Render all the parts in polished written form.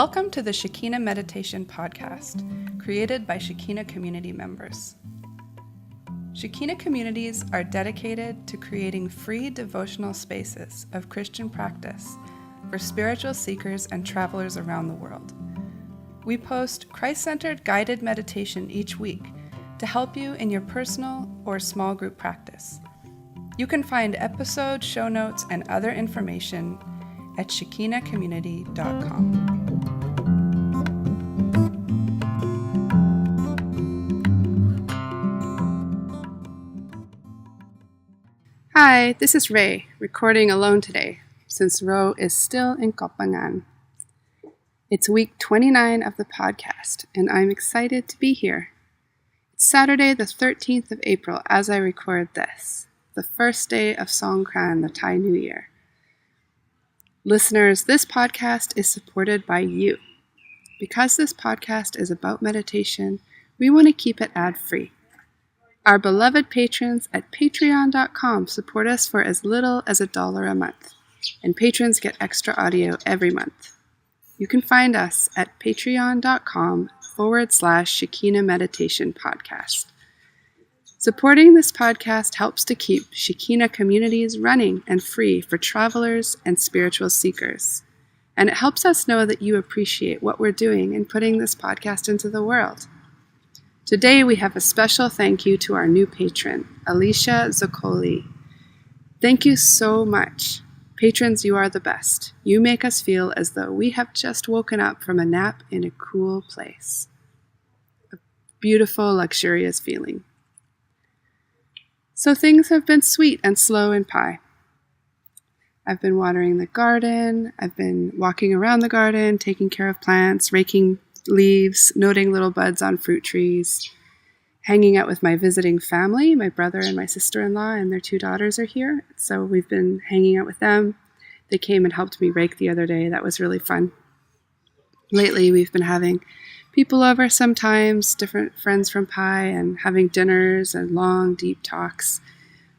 Welcome to the Shekina Meditation Podcast, created by Shekina community members. Shekina communities are dedicated to creating free devotional spaces of Christian practice for spiritual seekers and travelers around the world. We post Christ-centered guided meditation each week to help you in your personal or small group practice. You can find episode show notes and other information at shekinacommunity.com. Hi, this is Ray, recording alone today, since Ro is still in Kopangan. It's week 29 of the podcast, and I'm excited to be here. It's Saturday the 13th of April as I record this, the first day of Songkran, the Thai New Year. Listeners, this podcast is supported by you. Because this podcast is about meditation, we want to keep it ad-free. Our beloved patrons at patreon.com support us for as little as $1 a month, and patrons get extra audio every month. You can find us at patreon.com/Shekina Meditation Podcast. Supporting this podcast helps to keep Shekina communities running and free for travelers and spiritual seekers. And it helps us know that you appreciate what we're doing in putting this podcast into the world. Today we have a special thank you to our new patron, Alicia Zoccoli. Thank you so much. Patrons, you are the best. You make us feel as though we have just woken up from a nap in a cool place. A beautiful, luxurious feeling. So things have been sweet and slow in Pai. I've been watering the garden, I've been walking around the garden, taking care of plants, raking leaves, noting little buds on fruit trees, hanging out with my visiting family. My brother and my sister-in-law and their 2 daughters are here, so we've been hanging out with them. They came and helped me rake the other day. That was really fun. Lately, we've been having people over sometimes, different friends from Pai, and having dinners and long, deep talks.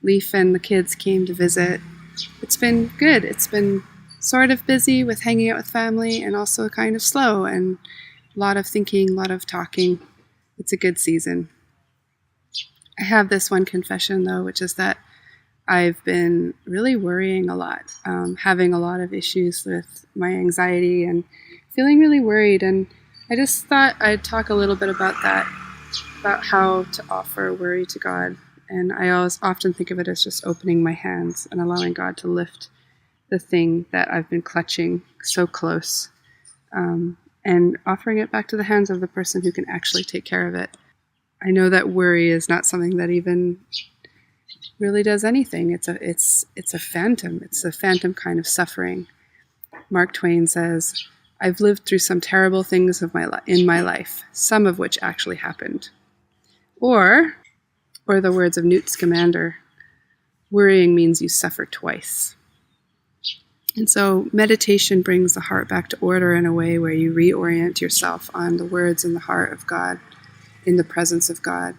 Leaf and the kids came to visit. It's been good. It's been sort of busy with hanging out with family and also kind of slow and a lot of thinking, a lot of talking. It's a good season. I have this one confession, though, which is that I've been really worrying a lot, having a lot of issues with my anxiety and feeling really worried. And I just thought I'd talk a little bit about that, about how to offer worry to God. And I always often think of it as just opening my hands and allowing God to lift the thing that I've been clutching so close, and offering it back to the hands of the person who can actually take care of it. I know that worry is not something that even really does anything. It's a phantom. It's a phantom kind of suffering. Mark Twain says, "I've lived through some terrible things in my life, some of which actually happened." Or the words of Newt Scamander, worrying means you suffer twice. And so meditation brings the heart back to order in a way where you reorient yourself on the words in the heart of God, in the presence of God,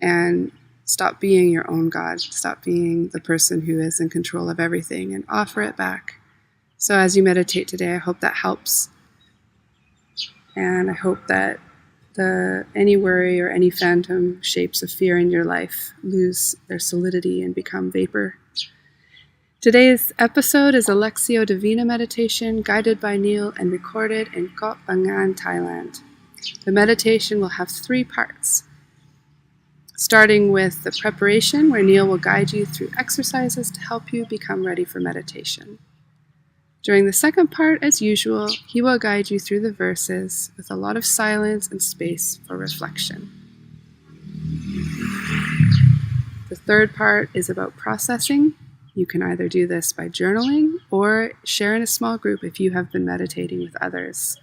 and stop being your own God, stop being the person who is in control of everything, and offer it back. So as you meditate today, I hope that helps. And I hope that any worry or any phantom shapes of fear in your life lose their solidity and become vapor. Today's episode is a lectio divina meditation guided by Neil and recorded in Koh Phangan, Thailand. The meditation will have 3 parts, starting with the preparation, where Neil will guide you through exercises to help you become ready for meditation. During the second part, as usual, he will guide you through the verses with a lot of silence and space for reflection. The third part is about processing. You can either do this by journaling or share in a small group if you have been meditating with others.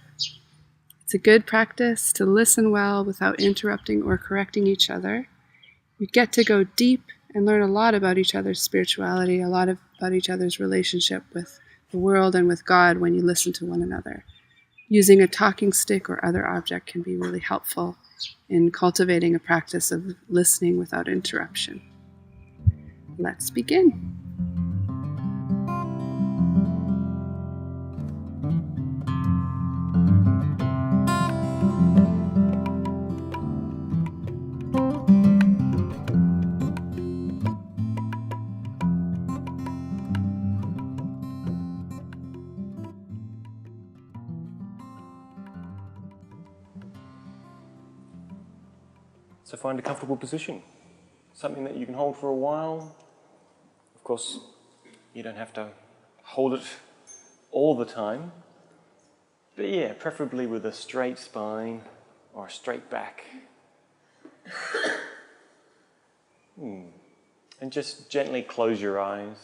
It's a good practice to listen well without interrupting or correcting each other. You get to go deep and learn a lot about each other's spirituality, a lot about each other's relationship with the world and with God when you listen to one another. Using a talking stick or other object can be really helpful in cultivating a practice of listening without interruption. Let's begin. So find a comfortable position, something that you can hold for a while. Of course, you don't have to hold it all the time, but yeah, preferably with a straight spine or a straight back. And just gently close your eyes.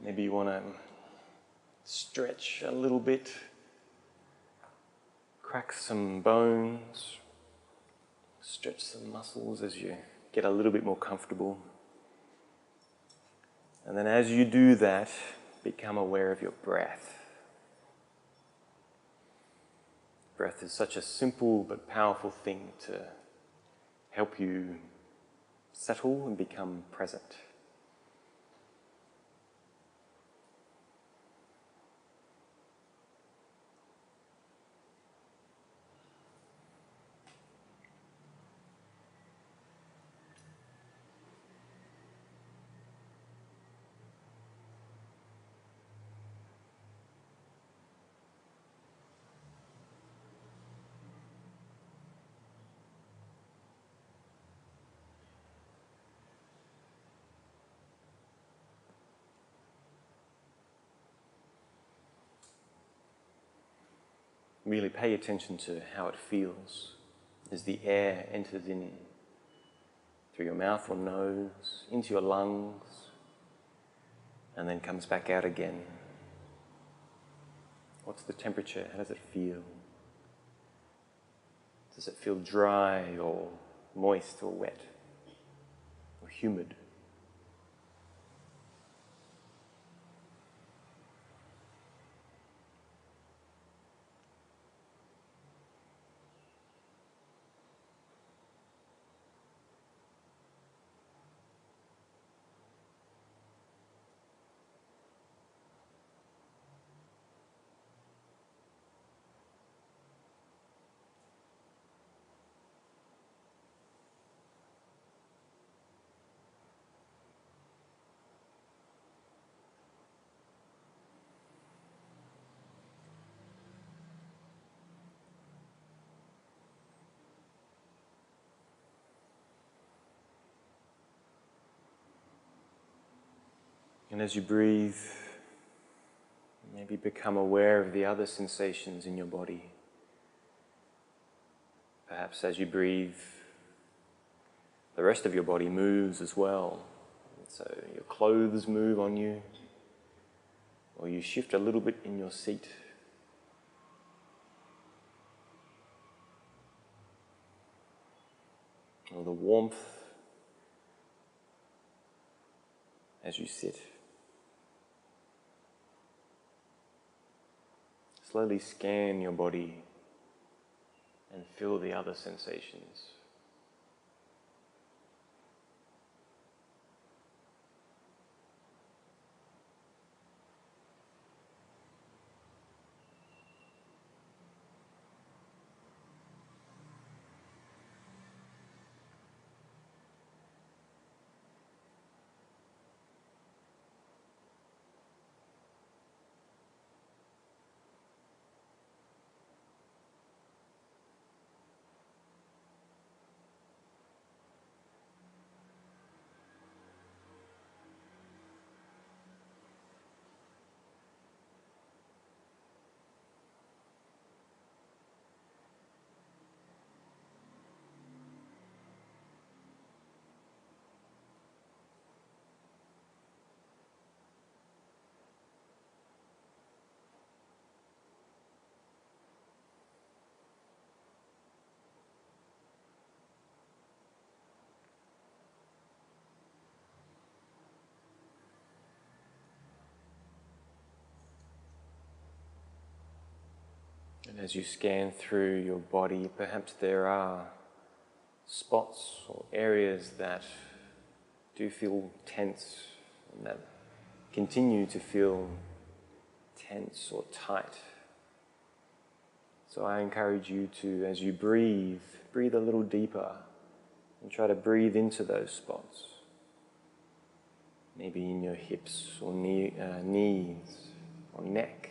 Maybe you want to stretch a little bit, crack some bones, stretch some muscles as you get a little bit more comfortable. And then as you do that, become aware of your breath. Breath is such a simple but powerful thing to help you settle and become present. Really pay attention to how it feels as the air enters in through your mouth or nose, into your lungs, and then comes back out again. What's the temperature? How does it feel? Does it feel dry or moist or wet or humid? And as you breathe, maybe become aware of the other sensations in your body. Perhaps as you breathe, the rest of your body moves as well. So your clothes move on you, or you shift a little bit in your seat. Or the warmth as you sit. Slowly scan your body and feel the other sensations. And as you scan through your body, perhaps there are spots or areas that do feel tense and that continue to feel tense or tight. So I encourage you to, as you breathe, breathe a little deeper and try to breathe into those spots. Maybe in your hips or knees or neck.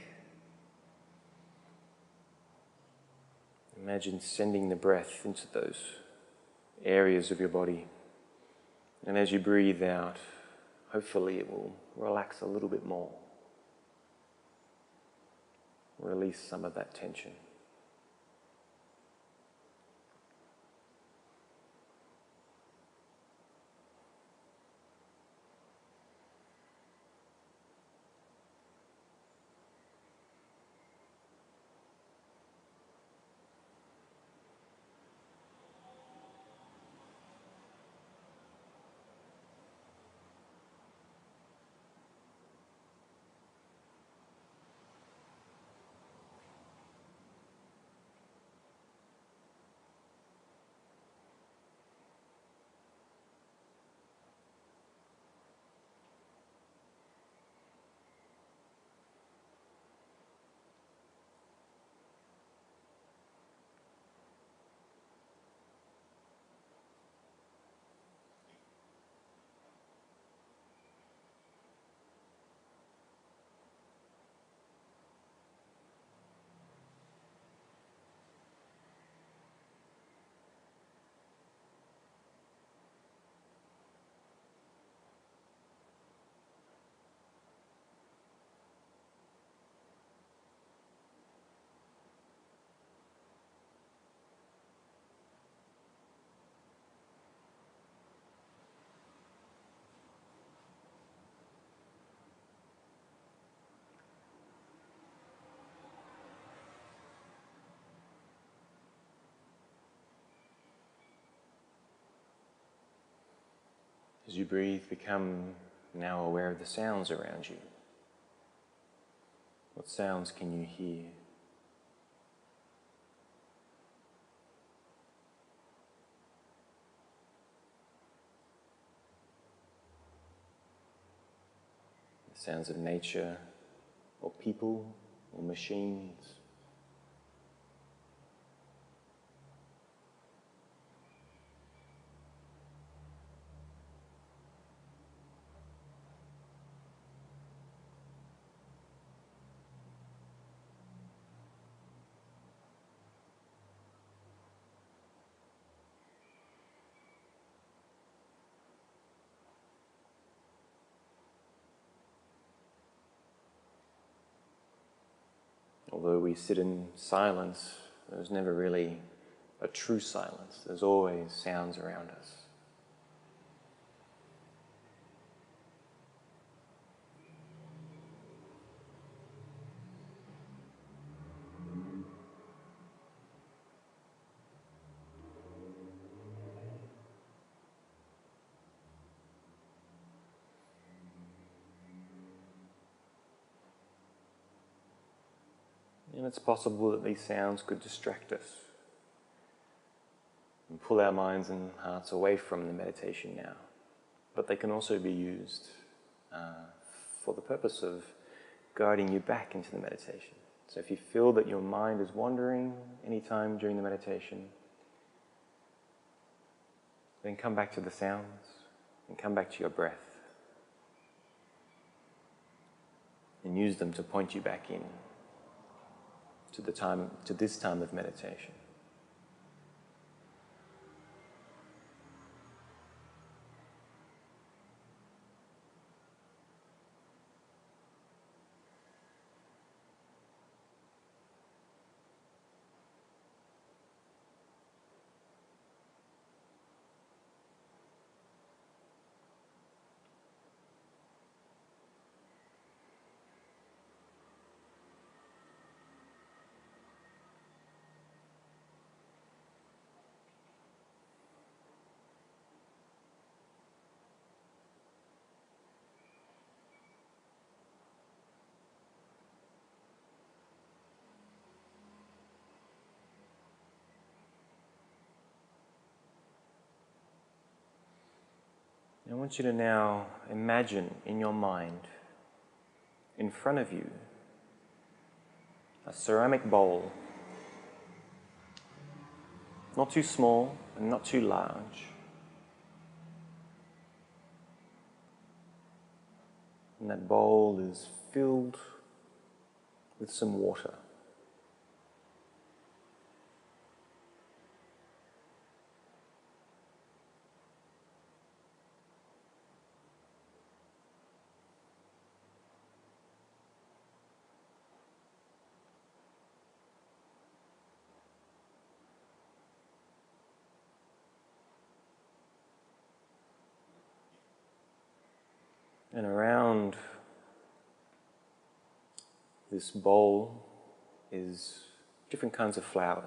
Imagine sending the breath into those areas of your body. And as you breathe out, hopefully it will relax a little bit more. Release some of that tension. As you breathe, become now aware of the sounds around you. What sounds can you hear? The sounds of nature, or people, or machines. Although we sit in silence, there's never really a true silence. There's always sounds around us. And it's possible that these sounds could distract us and pull our minds and hearts away from the meditation now. But they can also be used for the purpose of guiding you back into the meditation. So if you feel that your mind is wandering anytime during the meditation, then come back to the sounds and come back to your breath and use them to point you back in to this time of meditation. I want you to now imagine in your mind, in front of you, a ceramic bowl, not too small and not too large. And that bowl is filled with some water. And around this bowl is different kinds of flowers.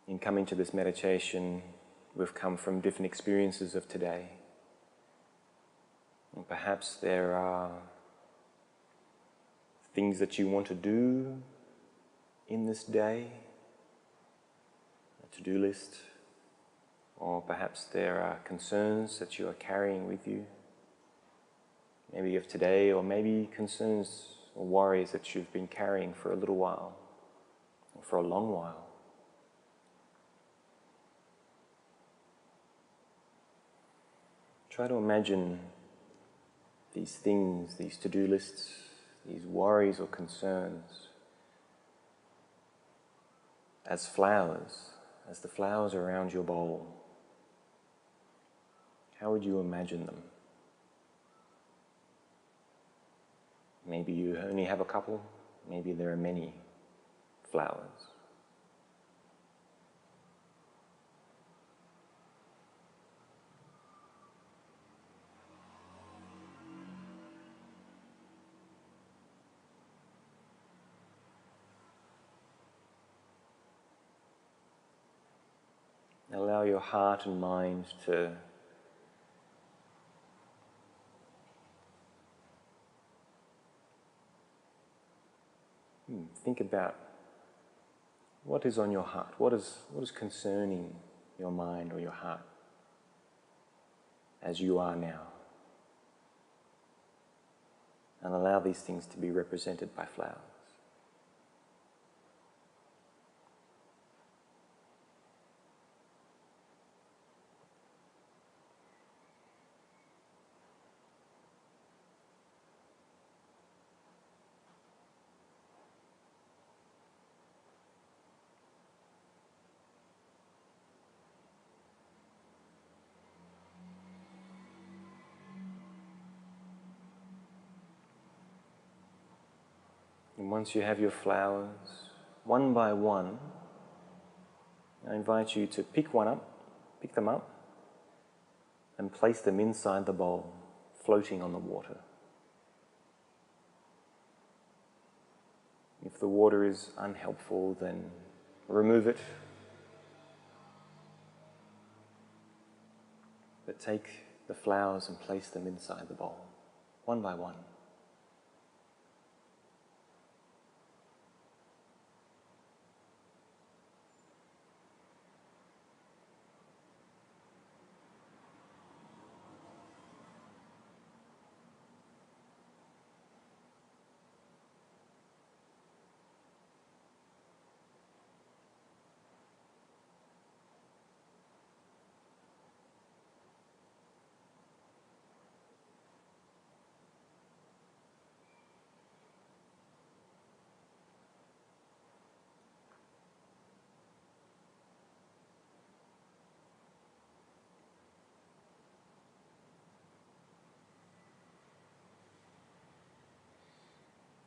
In coming to this meditation, we've come from different experiences of today. And perhaps there are things that you want to do in this day, a to-do list, or perhaps there are concerns that you are carrying with you, maybe of today, or maybe concerns or worries that you've been carrying for a little while, or for a long while. Try to imagine these things, these to-do lists, these worries or concerns as flowers, as the flowers around your bowl. How would you imagine them? Maybe you only have a couple, maybe there are many flowers. Allow your heart and mind to think about what is on your heart, what is concerning your mind or your heart as you are now. And allow these things to be represented by flowers. And once you have your flowers, one by one, I invite you to pick them up, and place them inside the bowl, floating on the water. If the water is unhelpful, then remove it. But take the flowers and place them inside the bowl, one by one.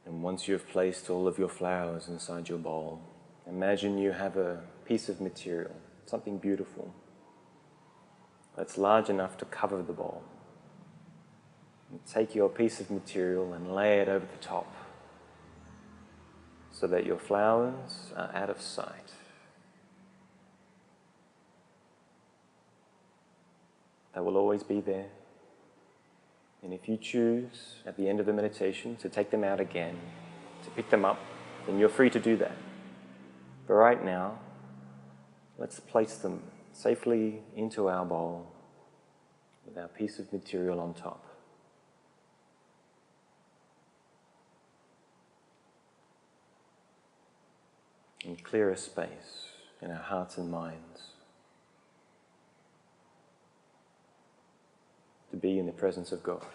And once you've placed all of your flowers inside your bowl, imagine you have a piece of material, something beautiful, that's large enough to cover the bowl. And take your piece of material and lay it over the top so that your flowers are out of sight. They will always be there. And if you choose at the end of the meditation to take them out again, to pick them up, then you're free to do that. But right now, let's place them safely into our bowl with our piece of material on top. And clear a space in our hearts and minds to be in the presence of God.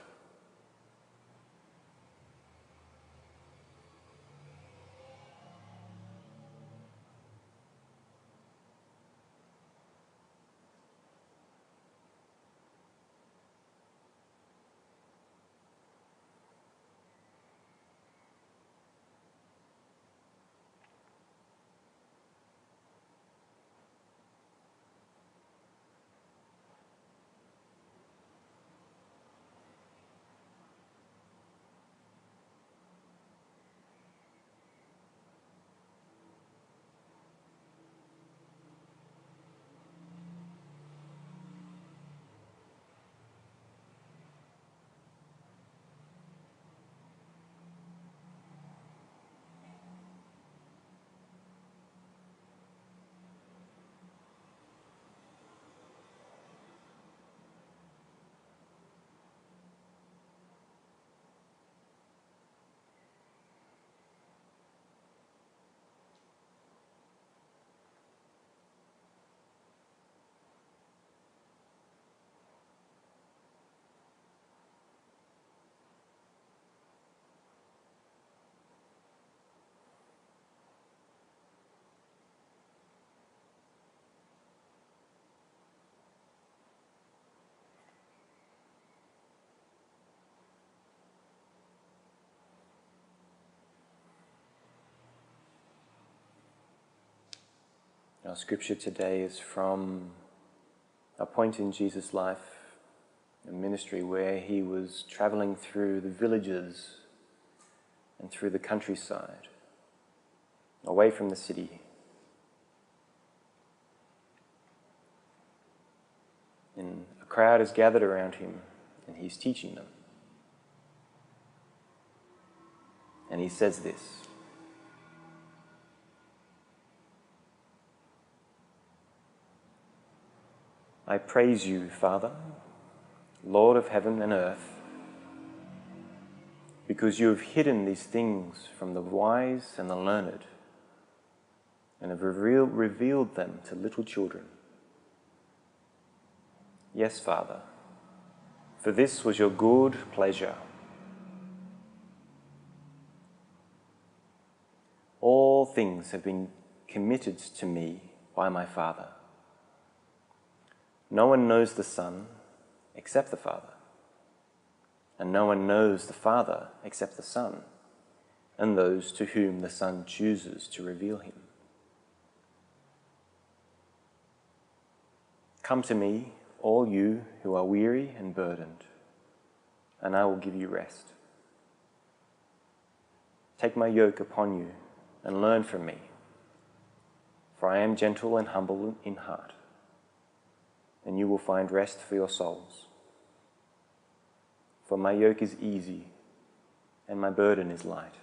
Our scripture today is from a point in Jesus' life and ministry where he was traveling through the villages and through the countryside, away from the city. And a crowd is gathered around him and he's teaching them. And he says this: I praise you, Father, Lord of heaven and earth, because you have hidden these things from the wise and the learned and have revealed them to little children. Yes, Father, for this was your good pleasure. All things have been committed to me by my Father. No one knows the Son except the Father, and no one knows the Father except the Son, and those to whom the Son chooses to reveal him. Come to me, all you who are weary and burdened, and I will give you rest. Take my yoke upon you and learn from me, for I am gentle and humble in heart, and you will find rest for your souls. For my yoke is easy and my burden is light.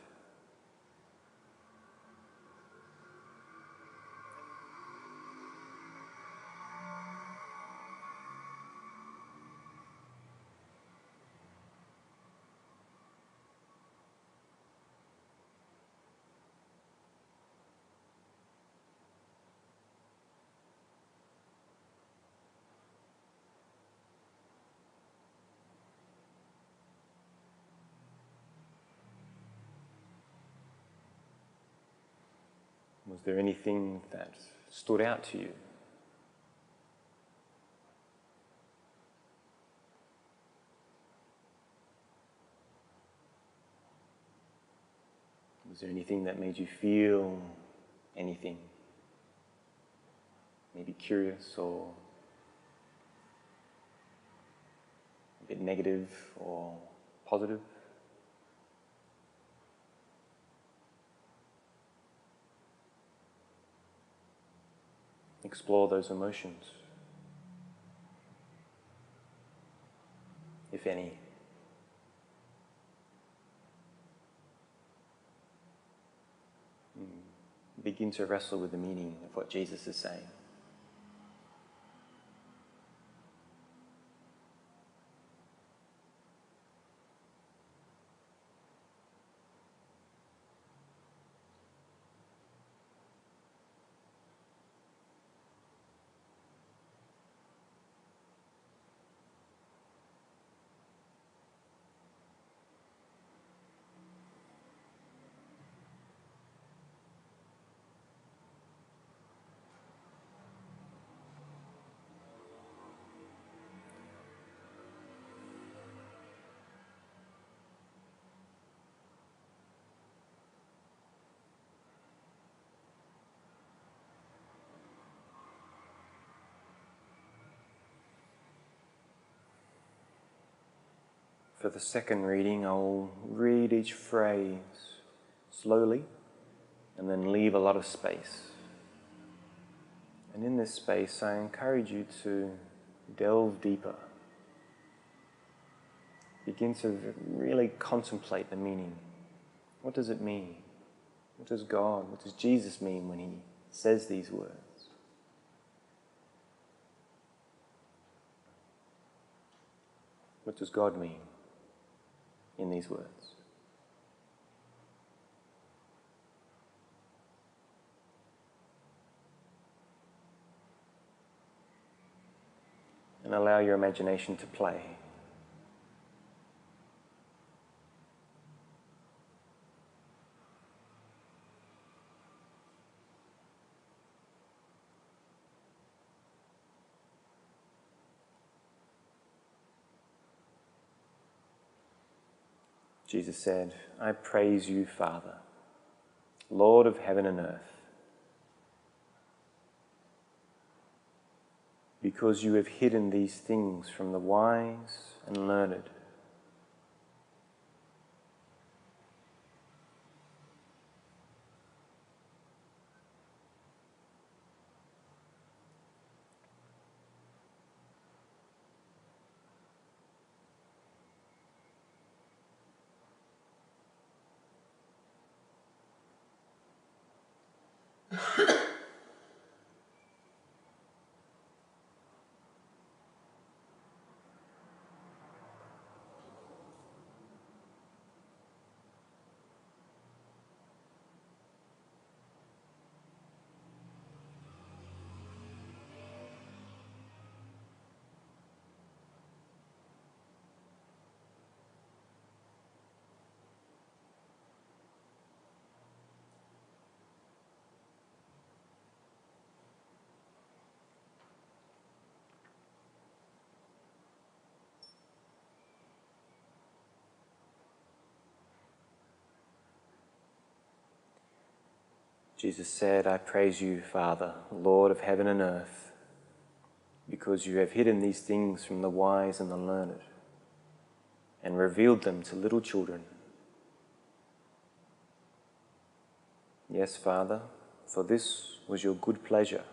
Was there anything that stood out to you? Was there anything that made you feel anything? Maybe curious or a bit negative or positive? Explore those emotions, if any. Begin to wrestle with the meaning of what Jesus is saying. For the second reading, I'll read each phrase slowly and then leave a lot of space. And in this space, I encourage you to delve deeper. Begin to really contemplate the meaning. What does it mean? What does God, what does Jesus mean when he says these words? What does God mean in these words? And allow your imagination to play. Jesus said, I praise you, Father, Lord of heaven and earth, because you have hidden these things from the wise and learned. Jesus said, I praise you, Father, Lord of heaven and earth, because you have hidden these things from the wise and the learned, and revealed them to little children. Yes, Father, for this was your good pleasure.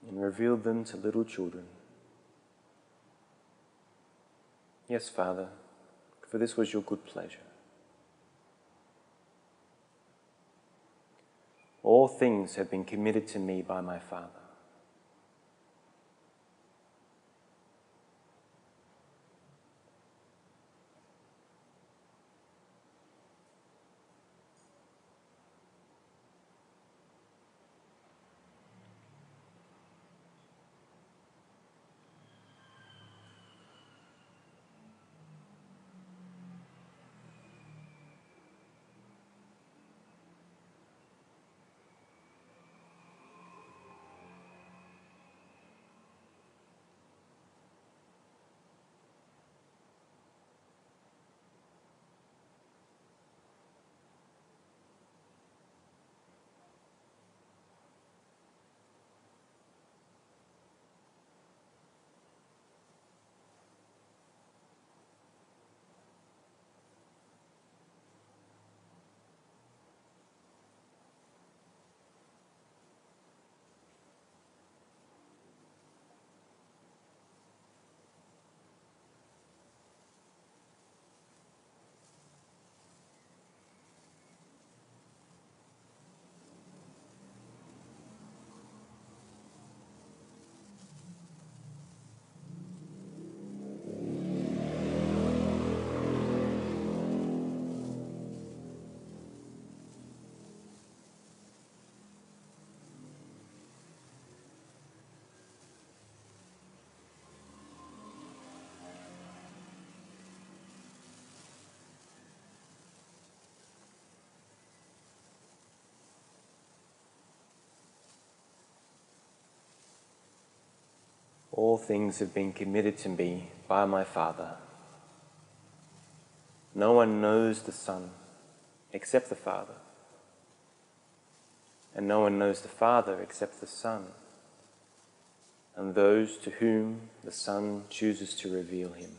And revealed them to little children. Yes, Father, for this was your good pleasure. All things have been committed to me by my Father. All things have been committed to me by my Father. No one knows the Son except the Father, and no one knows the Father except the Son, and those to whom the Son chooses to reveal him.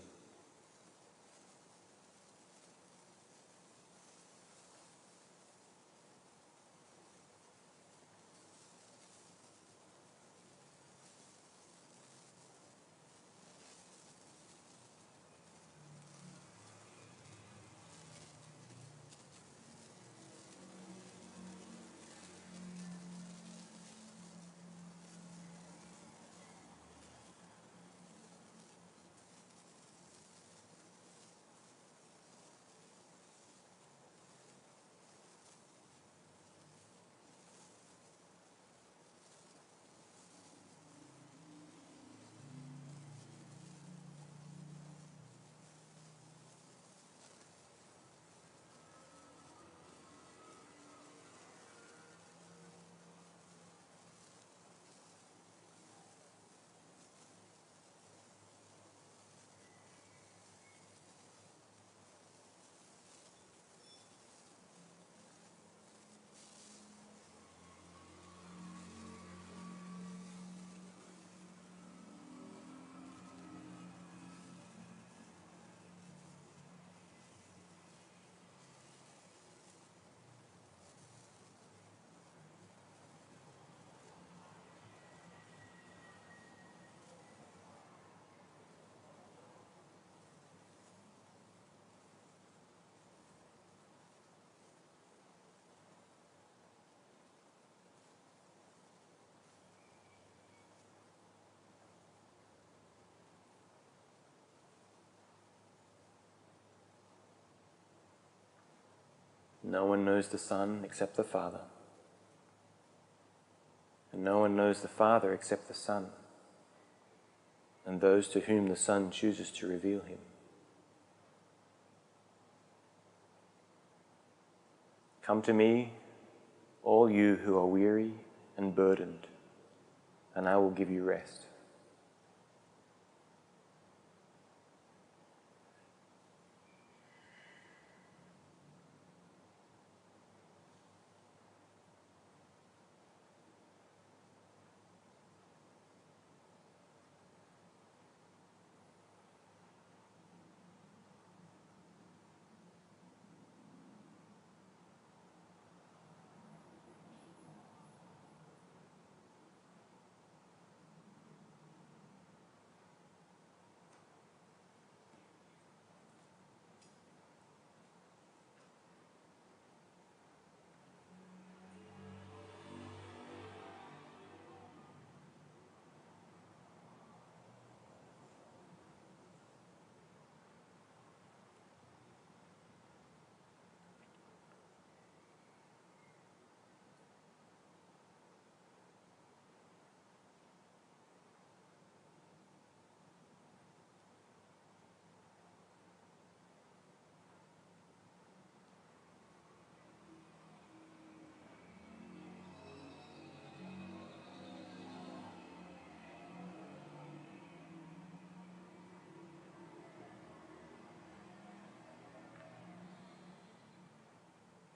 No one knows the Son except the Father, and no one knows the Father except the Son, and those to whom the Son chooses to reveal him. Come to me, all you who are weary and burdened, and I will give you rest.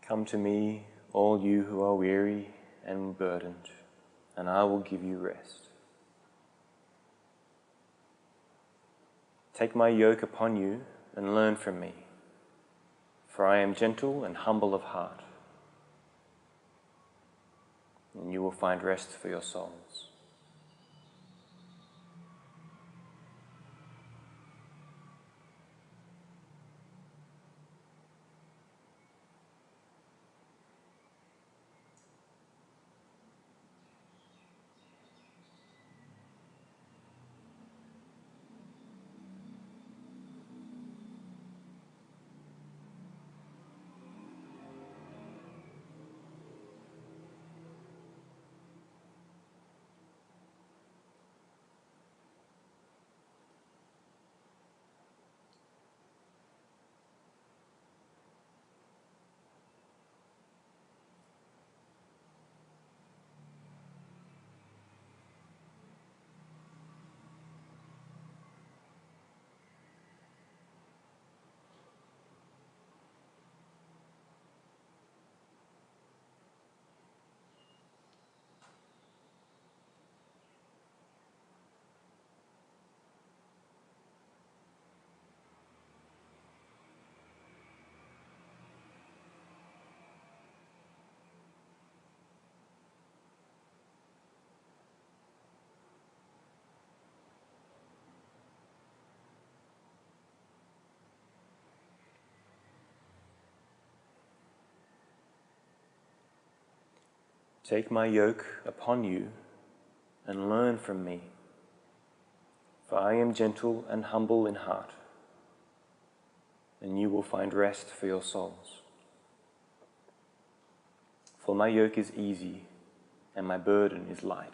Come to me, all you who are weary and burdened, and I will give you rest. Take my yoke upon you and learn from me, for I am gentle and humble of heart, and you will find rest for your souls. Take my yoke upon you and learn from me, for I am gentle and humble in heart, and you will find rest for your souls. For my yoke is easy and my burden is light.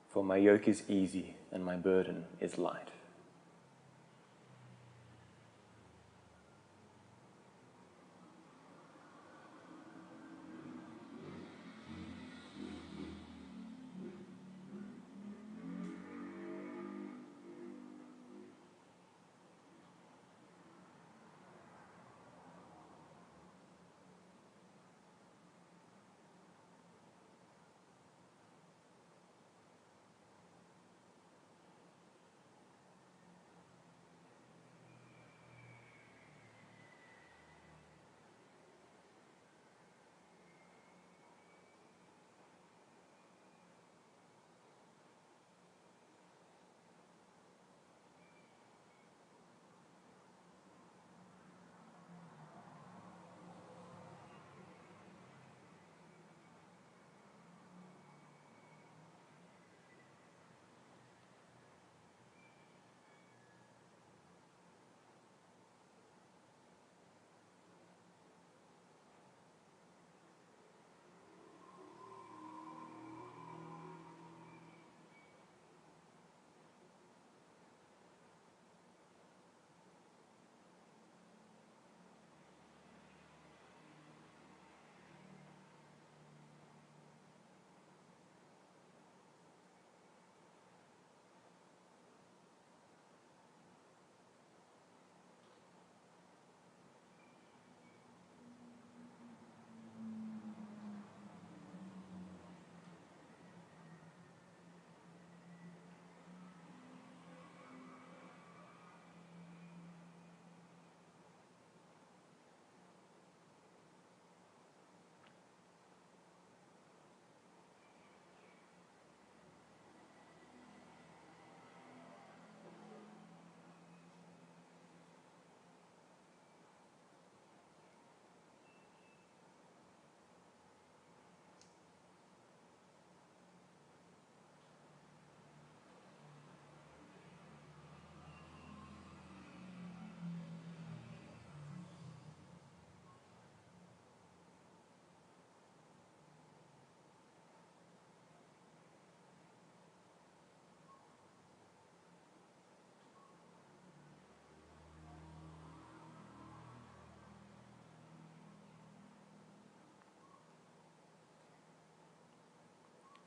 For my yoke is easy and my burden is light.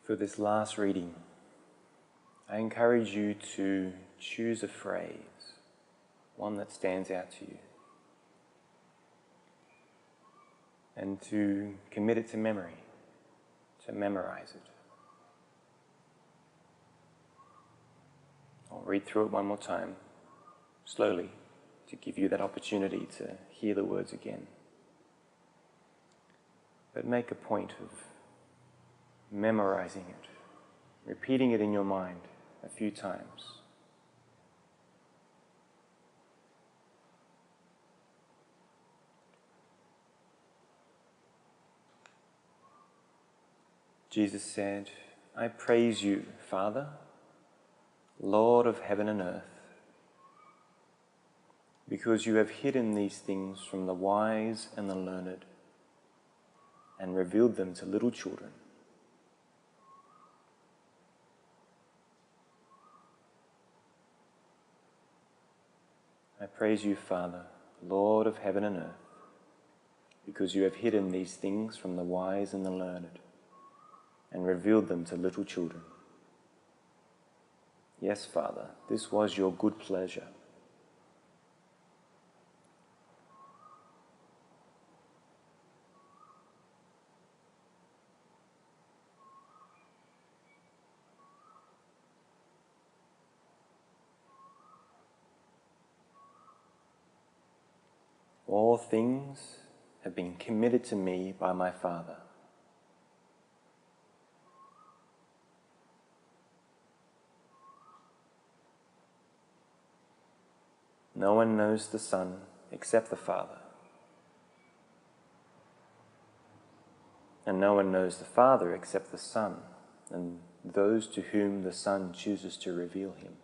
For this last reading, I encourage you to choose a phrase, one that stands out to you, and to commit it to memory, to memorize it. I'll read through it one more time, slowly, to give you that opportunity to hear the words again. But make a point of memorizing it, repeating it in your mind a few times. Jesus said, "I praise you, Father, Lord of heaven and earth, because you have hidden these things from the wise and the learned and revealed them to little children. I praise you, Father, Lord of heaven and earth, because you have hidden these things from the wise and the learned and revealed them to little children. Yes, Father, this was your good pleasure." All things have been committed to me by my Father. No one knows the Son except the Father, and no one knows the Father except the Son, and those to whom the Son chooses to reveal him.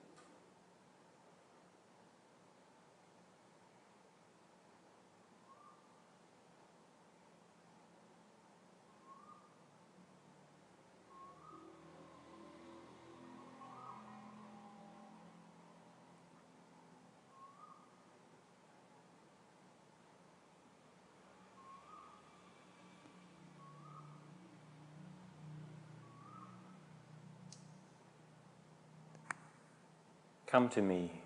Come to me,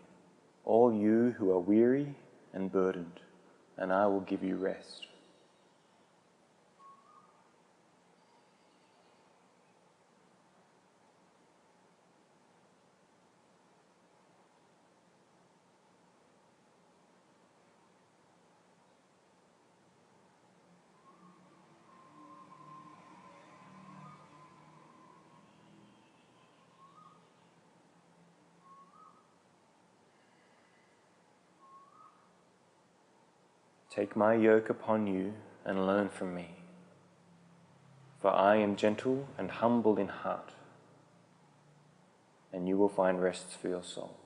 all you who are weary and burdened, and I will give you rest. Take my yoke upon you and learn from me, for I am gentle and humble in heart, and you will find rest for your souls.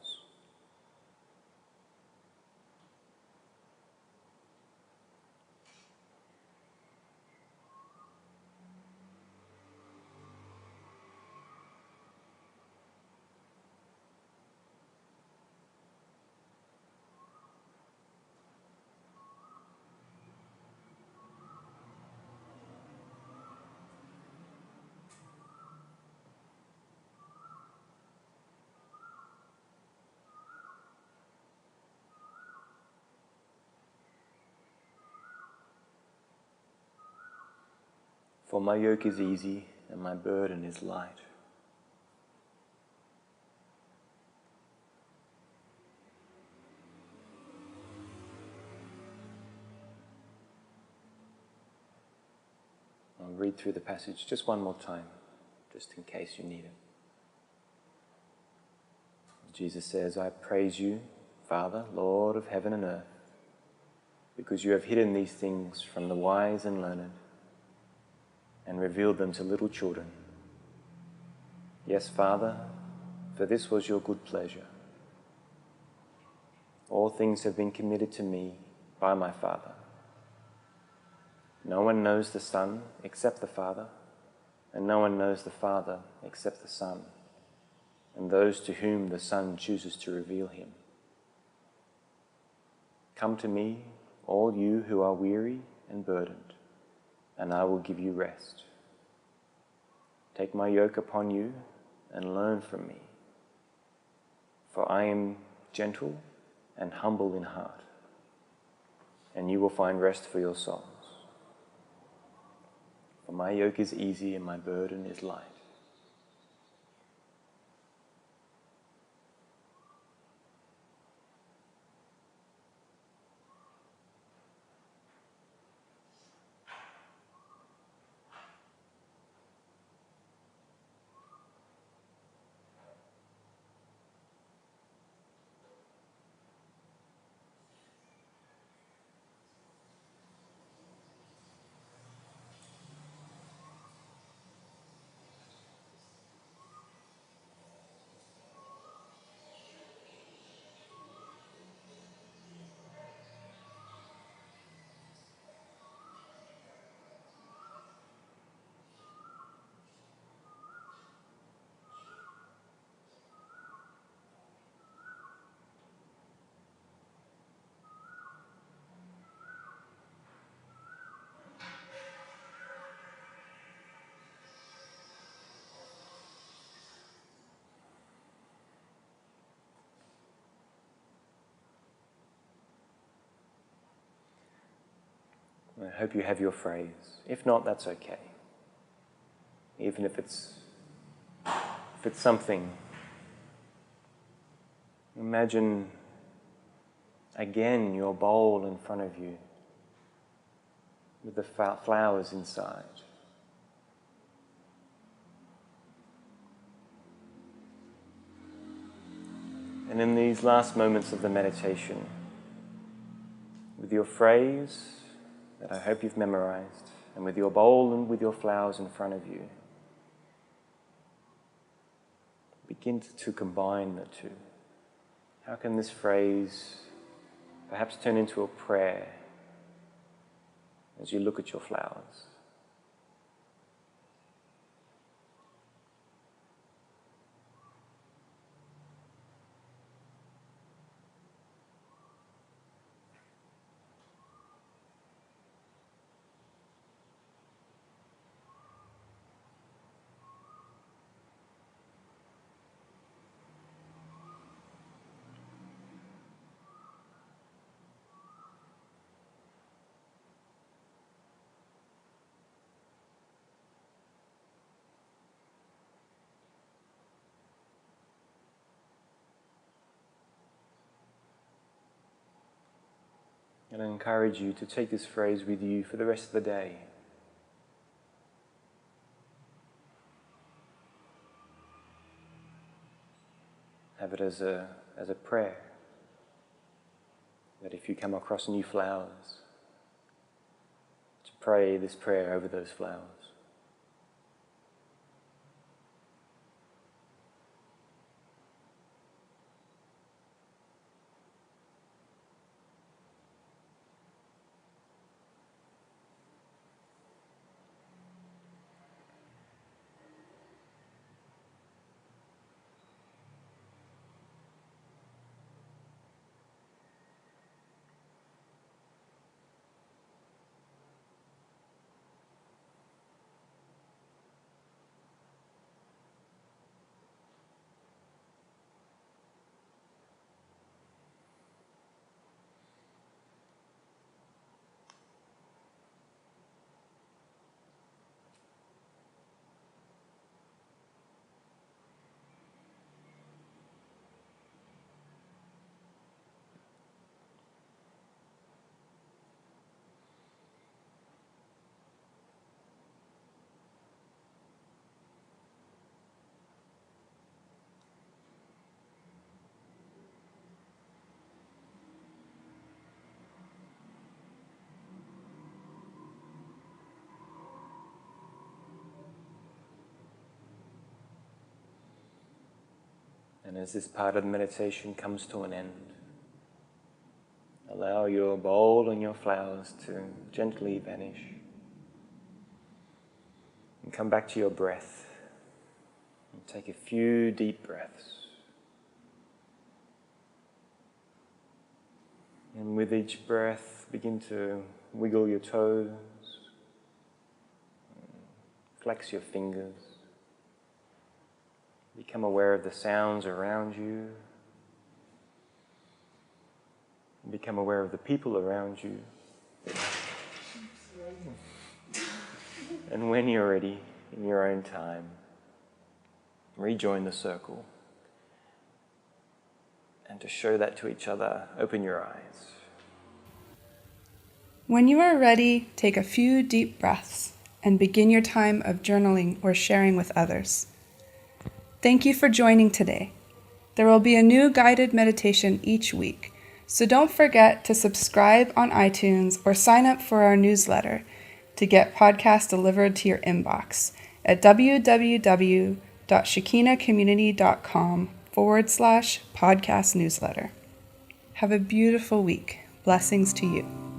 For my yoke is easy and my burden is light. I'll read through the passage just one more time, just in case you need it. Jesus says, "I praise you, Father, Lord of heaven and earth, because you have hidden these things from the wise and learned and revealed them to little children. Yes, Father, for this was your good pleasure. All things have been committed to me by my Father. No one knows the Son except the Father, and no one knows the Father except the Son, and those to whom the Son chooses to reveal him. Come to me, all you who are weary and burdened, and I will give you rest. Take my yoke upon you and learn from me, for I am gentle and humble in heart, and you will find rest for your souls. For my yoke is easy and my burden is light. I hope you have your phrase. If not, that's okay. Even if it's something, imagine again your bowl in front of you with the flowers inside. And in these last moments of the meditation, with your phrase that I hope you've memorized, and with your bowl and with your flowers in front of you, begin to combine the two. How can this phrase perhaps turn into a prayer as you look at your flowers? And I encourage you to take this phrase with you for the rest of the day. Have it as a prayer, that if you come across new flowers, to pray this prayer over those flowers. And as this part of the meditation comes to an end, allow your bowl and your flowers to gently vanish and come back to your breath. And take a few deep breaths. And with each breath, begin to wiggle your toes, flex your fingers, Become aware of the sounds around you. Become aware of the people around you. And when you're ready, in your own time, rejoin the circle. And to show that to each other, open your eyes. When you are ready, take a few deep breaths and begin your time of journaling or sharing with others. Thank you for joining today. There will be a new guided meditation each week, so don't forget to subscribe on iTunes or sign up for our newsletter to get podcasts delivered to your inbox at www.shekinacommunity.com/podcast newsletter. Have a beautiful week. Blessings to you.